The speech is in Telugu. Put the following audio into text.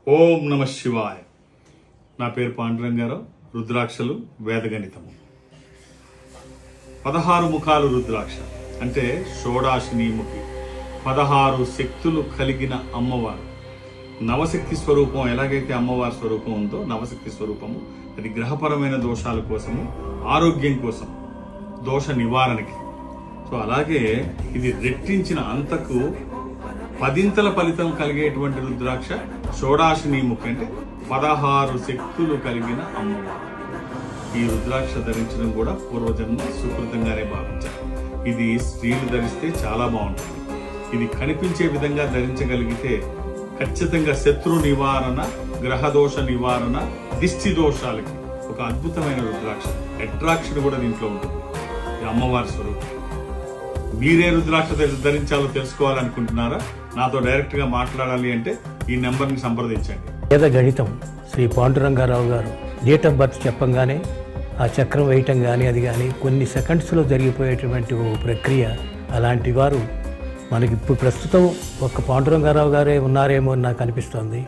ఓం నమ శివాయ. నా పేరు పాండురంగారావు. రుద్రాక్షలు వేదగణితము. 16 ముఖాలు రుద్రాక్ష అంటే షోడాశినీముఖి, 16 శక్తులు కలిగిన అమ్మవారు. నవశక్తి స్వరూపం ఎలాగైతే అమ్మవారి స్వరూపం ఉందో నవశక్తి స్వరూపము, అది గ్రహపరమైన దోషాల కోసము, ఆరోగ్యం కోసం, దోష నివారణకి. సో అలాగే ఇది రెట్టించిన అంతకు 10ంతల ఫలితం కలిగేటువంటి రుద్రాక్ష షోడాశినీముఖి అంటే 16 శక్తులు కలిగిన అమ్మవారు. ఈ రుద్రాక్ష ధరించడం కూడా పూర్వజన్మ సుకృతంగానే భావించారు. ఇది స్త్రీలు ధరిస్తే చాలా బాగుంటుంది. ఇది కనిపించే విధంగా ధరించగలిగితే ఖచ్చితంగా శత్రు నివారణ, గ్రహదోష నివారణ, దిష్టి దోషాలకి ఒక అద్భుతమైన రుద్రాక్ష. అట్రాక్షన్ కూడా దీంట్లో ఉంటుంది. ఇది అమ్మవారి స్వరూపం. మీరే రుద్రాక్ష ధరించాలో తెలుసుకోవాలనుకుంటున్నారా? నాతో డైరెక్ట్ గా మాట్లాడాలి అంటే ఈ నెంబర్ని సంప్రదించండి. వేద గణితం శ్రీ పాండురంగారావు గారు డేట్ ఆఫ్ బర్త్ చెప్పంగానే ఆ చక్రం వేయటం కానీ అది కానీ కొన్ని సెకండ్స్లో జరిగిపోయేటువంటి ఓ ప్రక్రియ. అలాంటి వారు మనకి ఇప్పుడు ప్రస్తుతం ఒక్క పాండురంగారావు గారే ఉన్నారేమో అని నాకు అనిపిస్తోంది.